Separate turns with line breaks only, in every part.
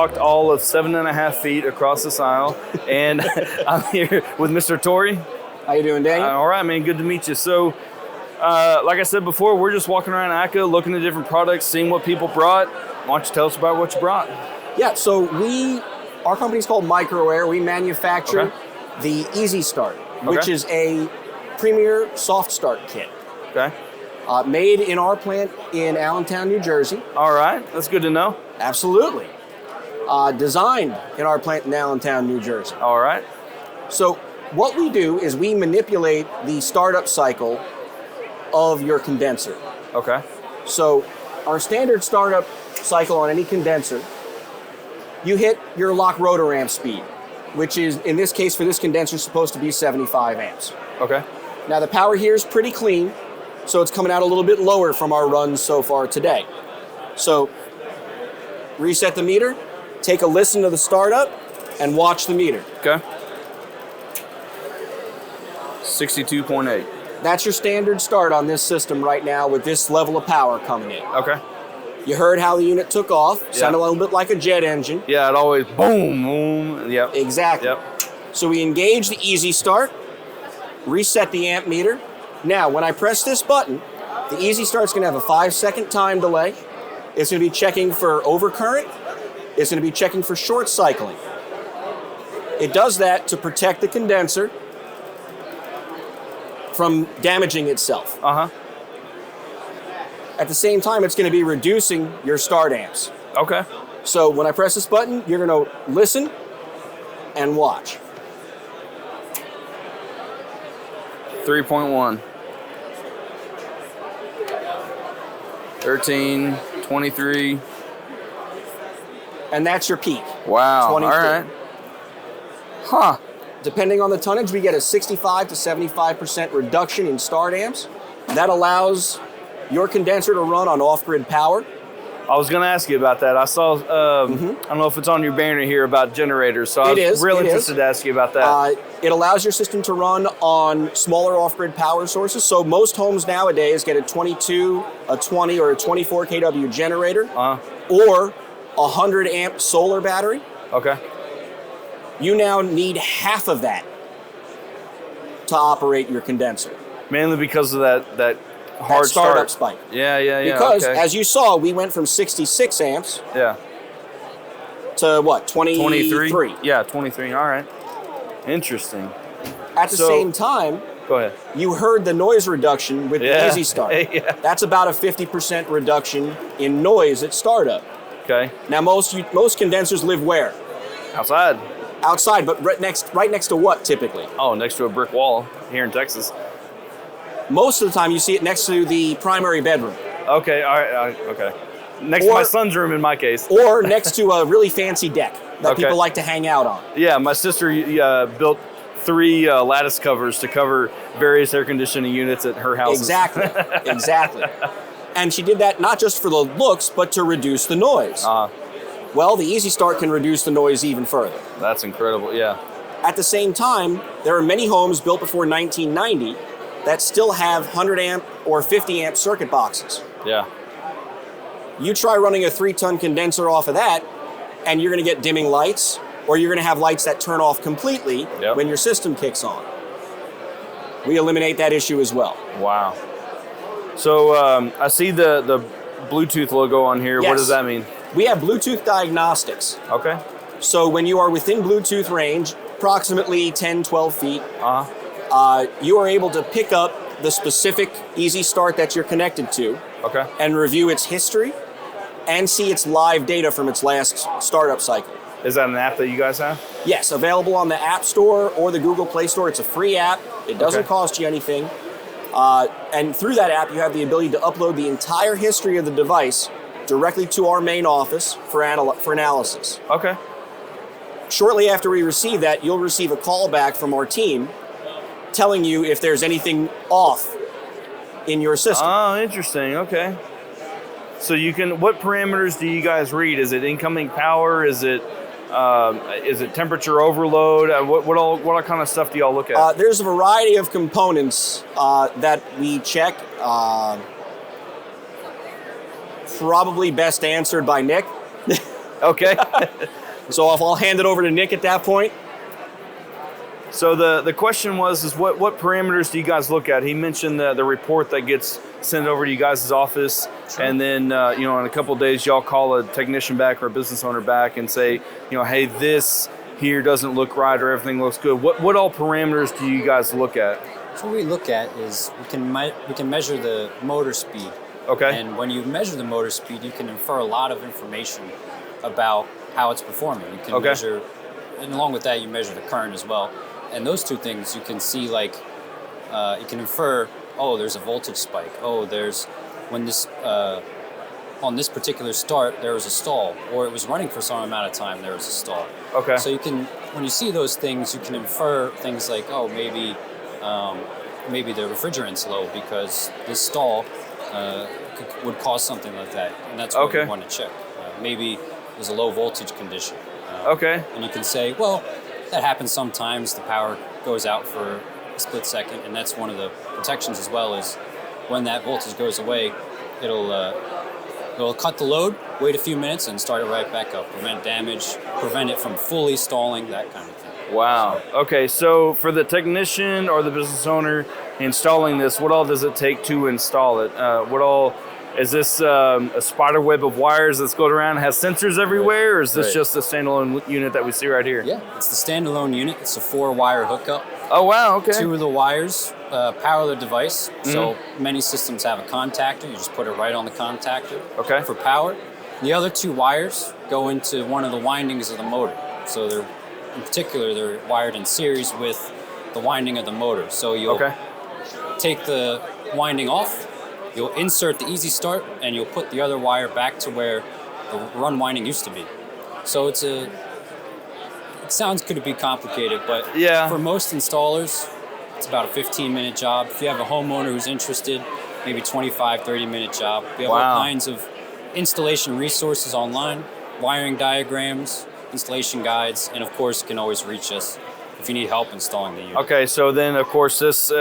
walked all of 7.5 feet across this aisle, and I'm here with Mr. Torrey.
How you doing, Daniel?
All right, man. Good to meet you. So, like I said before, we're just walking around ACCA, looking at different products, seeing what people brought. Why don't you tell us about what you brought?
Yeah, so our company's called Microair. We manufacture the Easy Start, which is a premier soft start kit.
Okay.
Made in our plant in Allentown, New Jersey.
All right, that's good to know.
Absolutely. Designed in our plant in Allentown, New Jersey.
All right.
So what we do is we manipulate the startup cycle of your condenser.
Okay.
So our standard startup cycle on any condenser, you hit your lock rotor amp speed, which is, in this case for this condenser, supposed to be 75 amps.
Okay.
Now the power here is pretty clean, so it's coming out a little bit lower from our runs so far today. So reset the meter, take a listen to the startup, and watch the meter.
Okay. 62.8.
That's your standard start on this system right now with this level of power coming in.
Okay.
You heard how the unit took off. Sounded a little bit like a jet engine.
Yeah, it always boom, boom. Yep.
Exactly.
Yep.
So we engage the Easy Start, reset the amp meter. Now, when I press this button, the Easy Start's going to have a 5-second time delay. It's going to be checking for overcurrent. It's going to be checking for short cycling. It does that to protect the condenser from damaging itself.
Uh-huh.
At the same time, it's going to be reducing your start amps.
Okay.
So when I press this button, you're going to listen and watch.
3.1. 13, 23.
And that's your peak.
Wow.
23.
All right. Huh.
Depending on the tonnage, we get a 65 to 75% reduction in start amps. That allows your condenser to run on off-grid power.
I was going to ask you about that. I saw, I don't know if it's on your banner here about generators, so I was really interested to ask you about that.
It allows your system to run on smaller off-grid power sources. So most homes nowadays get a 22, a 20, or a 24 kW generator, or a 100 amp solar battery.
Okay.
You now need half of that to operate your condenser.
Mainly because of that hard
startup spike.
Yeah.
Because, as you saw, we went from 66 amps to what, 23?
Yeah, 23. All right. Interesting.
At the same time,
go ahead.
You heard the noise reduction with the Easy Start.
Yeah.
That's about a 50% reduction in noise at startup.
Okay.
Now, most condensers live where?
Outside.
Outside, but right next to what typically?
Oh, next to a brick wall here in Texas.
Most of the time, you see it next to the primary bedroom.
Okay, all right, okay. Next to my son's room, in my case.
Or next to a really fancy deck that people like to hang out on.
Yeah, my sister built 3 lattice covers to cover various air conditioning units at her house.
Exactly. And she did that not just for the looks, but to reduce the noise. Well, the Easy Start can reduce the noise even further.
That's incredible, yeah.
At the same time, there are many homes built before 1990 that still have 100 amp or 50 amp circuit boxes.
Yeah.
You try running a 3-ton condenser off of that, and you're going to get dimming lights, or you're going to have lights that turn off completely when your system kicks on. We eliminate that issue as well.
Wow. So I see the Bluetooth logo on here. Yes. What does that mean?
We have Bluetooth diagnostics.
Okay.
So when you are within Bluetooth range, approximately 10, 12 feet, you are able to pick up the specific Easy Start that you're connected to and review its history and see its live data from its last startup cycle.
Is that an app that you guys have?
Yes, available on the App Store or the Google Play Store. It's a free app. It doesn't cost you anything. And through that app, you have the ability to upload the entire history of the device directly to our main office for analysis.
Okay.
Shortly after we receive that, you'll receive a call back from our team telling you if there's anything off in your system.
Oh, interesting. Okay. So you can, what parameters do you guys read? Is it incoming power? Is it temperature overload? What all kind of stuff do y'all look at?
There's a variety of components that we check. Probably best answered by Nick.
Okay.
So I'll hand it over to Nick at that point.
So the question was what parameters do you guys look at? He mentioned the report that gets sent over to you guys' office, and then in a couple of days y'all call a technician back or a business owner back and say, hey, this here doesn't look right or everything looks good. What all parameters do you guys look at?
So what we look at is we can measure the motor speed.
Okay.
And when you measure the motor speed, you can infer a lot of information about how it's performing. You can measure, and along with that, you measure the current as well. And those two things, you can see you can infer, there's a voltage spike. When this, on this particular start, there was a stall, or it was running for some amount of time, there was a stall.
Okay.
So when you see those things, you can infer things like, maybe the refrigerant's low because this stall would cause something like that. And that's what we want to check. Maybe there's a low voltage condition. And you can say, that happens sometimes. The power goes out for a split second, and that's one of the protections as well. Is when that voltage goes away, it'll cut the load, wait a few minutes, and start it right back up. Prevent damage, prevent it from fully stalling, that kind of thing.
Wow. Okay, so for the technician or the business owner installing this, what all does it take to install it? Is this a spider web of wires that's going around and has sensors everywhere, or is this just a standalone unit that we see right here?
Yeah, it's the standalone unit. It's a 4-wire hookup.
Oh, wow, okay. 2
of the wires power the device. Mm-hmm. So many systems have a contactor. You just put it right on the contactor for power. The other 2 wires go into one of the windings of the motor. So they're wired in series with the winding of the motor. So you'll take the winding off, you'll insert the easy start, and you'll put the other wire back to where the run winding used to be. So it could be complicated, but for most installers, it's about a 15-minute job. If you have a homeowner who's interested, maybe 25, 30-minute job. We have all kinds of installation resources online, wiring diagrams, installation guides, and of course, you can always reach us if you need help installing the unit. Okay,
so then, of course, this...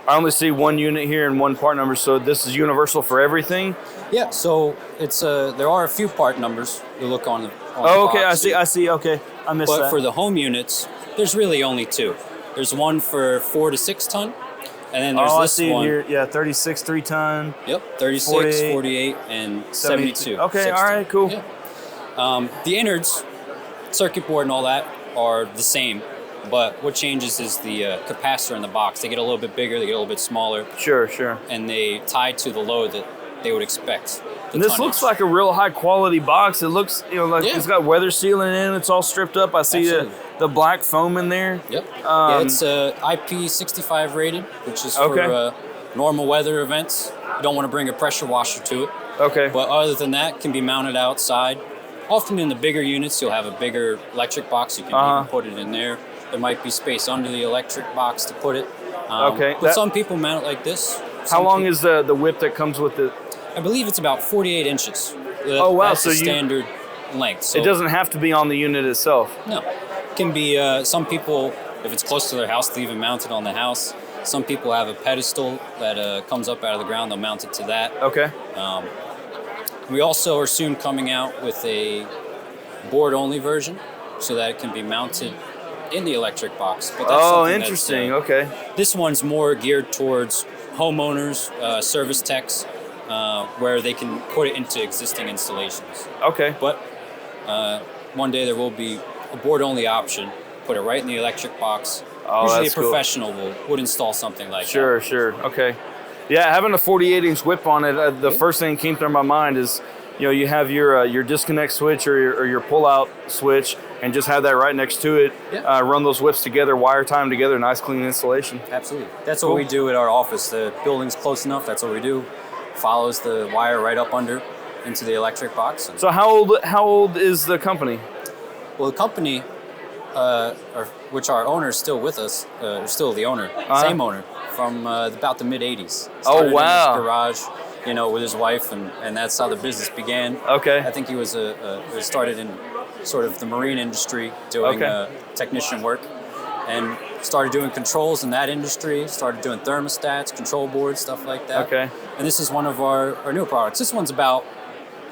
I only see one unit here and one part number, so this is universal for everything?
Yeah, so it's there are a few part numbers you look on the
box. I see, okay. I missed that.
But for the home units, there's really only 2. There's one for 4 to 6 ton, and then there's this one.
I see it here, 36 3-ton.
Yep, 36, 48, and 72.
Okay, all right, cool.
Yeah. The innards, circuit board and all that are the same. But what changes is the capacitor in the box. They get a little bit bigger, they get a little bit smaller.
Sure.
And they tie to the load that they would expect.
And this looks like a real high quality box. It looks, it's got weather sealing in. It's all stripped up. I see the black foam in there.
Yep. It's IP65 rated, which is for normal weather events. You don't want to bring a pressure washer to it.
Okay.
But other than that, it can be mounted outside. Often in the bigger units, you'll have a bigger electric box. You can even put it in there. There might be space under the electric box to put it. But some people mount it like this.
How long is the whip that comes with it?
I believe it's about 48 inches.
That's
the standard length. So
it doesn't have to be on the unit itself?
No. It can be, some people, if it's close to their house, they even mount it on the house. Some people have a pedestal that comes up out of the ground. They'll mount it to that.
Okay.
We also are soon coming out with a board-only version so that it can be mounted in the electric box. But that's
interesting. Okay.
This one's more geared towards homeowners, service techs, where they can put it into existing installations.
Okay.
But one day there will be a board-only option. Put it right in the electric box. Usually a professional would install something like that.
Sure. Okay. Yeah, having a 48-inch whip on it, the first thing that came through my mind is, you have your disconnect switch or your pull-out switch, and just have that right next to it.
Yeah.
Run those whips together, wire tie them together, nice clean installation.
Absolutely. That's what we do at our office. The building's close enough. That's what we do. Follows the wire right up under into the electric box.
So how old is the company?
Well, the company, which our owner is still with us, still the owner, same owner, from about the mid-'80s.
Oh, wow.
In his garage, with his wife, and that's how the business began.
Okay.
I think he was started in sort of the marine industry doing technician work, and started doing controls in that industry, started doing thermostats, control boards, stuff like that.
Okay.
And this is one of our new products. This one's about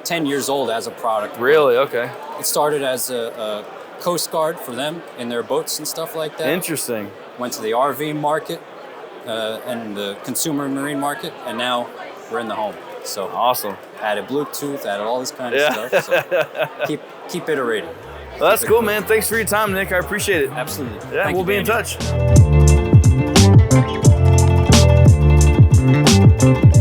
10 years old as a product.
Really? Okay.
It started as a Coast Guard for them in their boats and stuff like that.
Interesting.
Went to the RV market and the consumer marine market, and now we're in the home. So
awesome.
Added Bluetooth, added all this kind of stuff. So keep iterating.
Well, that's cool, man. Thanks for your time, Nick. I appreciate it.
Absolutely.
Yeah,
Thank
we'll
you,
be in
Danny.
touch.